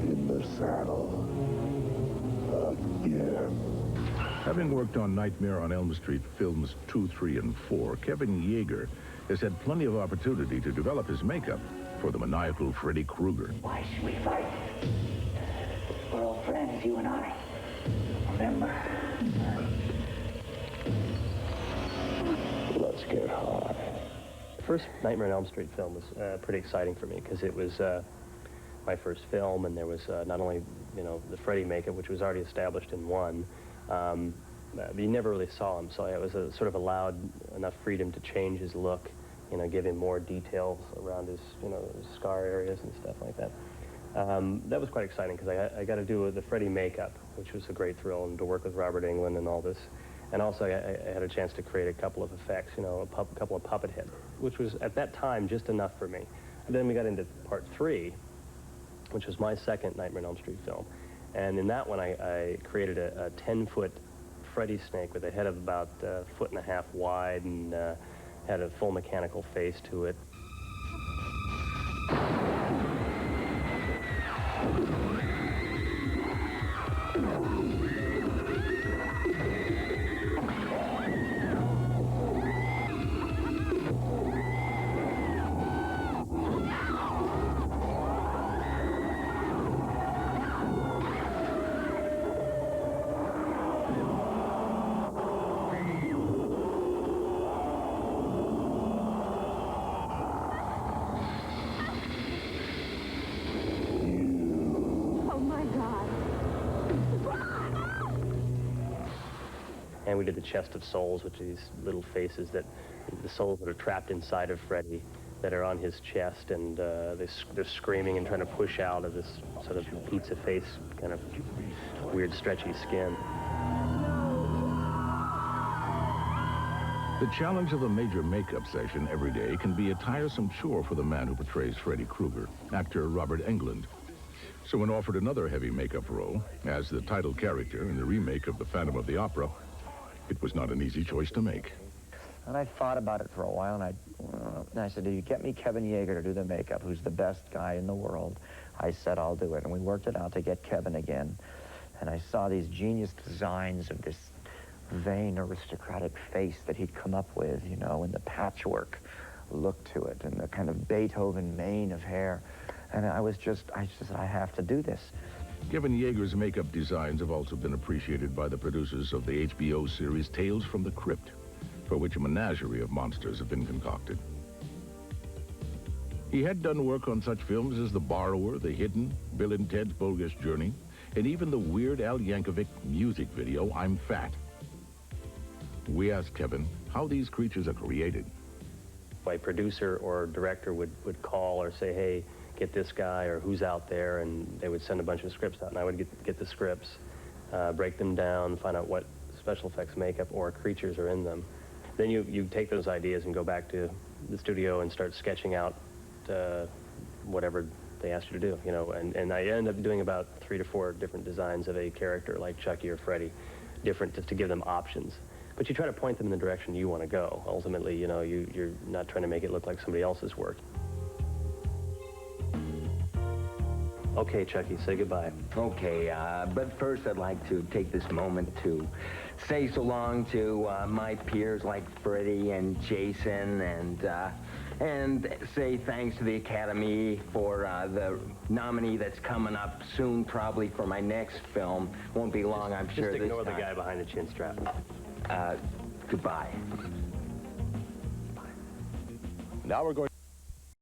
in the saddle again. Having worked on Nightmare on Elm Street films 2, 3, and 4, Kevin Yeager has had plenty of opportunity to develop his makeup for the maniacal Freddy Krueger. Why should we fight? We're old friends, you and I. Remember? Let's get high. The first Nightmare on Elm Street film was pretty exciting for me because it was my first film, and there was not only, you know, the Freddy makeup, which was already established in one, but you never really saw him, so it was sort of allowed enough freedom to change his look, you know, give him more details around his, you know, his scar areas and stuff like that. That was quite exciting because I got to do the Freddy makeup, which was a great thrill, and to work with Robert Englund and all this. And also I had a chance to create a couple of effects, you know, a couple of puppet heads, which was at that time just enough for me. And then we got into part 3, which was my second Nightmare on Elm Street film. And in that one, I created a 10-foot Freddy snake with a head of about a 1.5 feet wide and had a full mechanical face to it. And we did the Chest of Souls, which are these little faces that, the souls that are trapped inside of Freddy, that are on his chest, and they're screaming and trying to push out of this sort of pizza face, kind of weird stretchy skin. The challenge of a major makeup session every day can be a tiresome chore for the man who portrays Freddy Krueger, actor Robert Englund. So when offered another heavy makeup role, as the title character in the remake of The Phantom of the Opera, it was not an easy choice to make. And I thought about it for a while, and I said, do you get me Kevin Yeager to do the makeup, who's the best guy in the world? I said, I'll do it. And we worked it out to get Kevin again. And I saw these genius designs of this vain aristocratic face that he'd come up with, you know, and the patchwork look to it, and the kind of Beethoven mane of hair. And I said, I have to do this. Kevin Yeager's makeup designs have also been appreciated by the producers of the HBO series Tales from the Crypt, for which a menagerie of monsters have been concocted. He had done work on such films as The Borrower, The Hidden, Bill and Ted's Bogus Journey, and even the Weird Al Yankovic music video, I'm Fat. We asked Kevin how these creatures are created. My producer or director would call or say, hey, get this guy, or who's out there, and they would send a bunch of scripts out, and I would get the scripts, break them down, find out what special effects makeup or creatures are in them. Then you take those ideas and go back to the studio and start sketching out whatever they asked you to do, you know, and I ended up doing about 3 to 4 different designs of a character like Chucky or Freddy, different, just to give them options. But you try to point them in the direction you want to go. Ultimately, you know, you're not trying to make it look like somebody else's work. Okay, Chucky, say goodbye. Okay, but first I'd like to take this moment to say so long to my peers like Freddie and Jason, and say thanks to the Academy for the nominee that's coming up soon, probably for my next film. Won't be long, I'm sure. Just ignore the guy behind the chin strap. Goodbye. Now we're going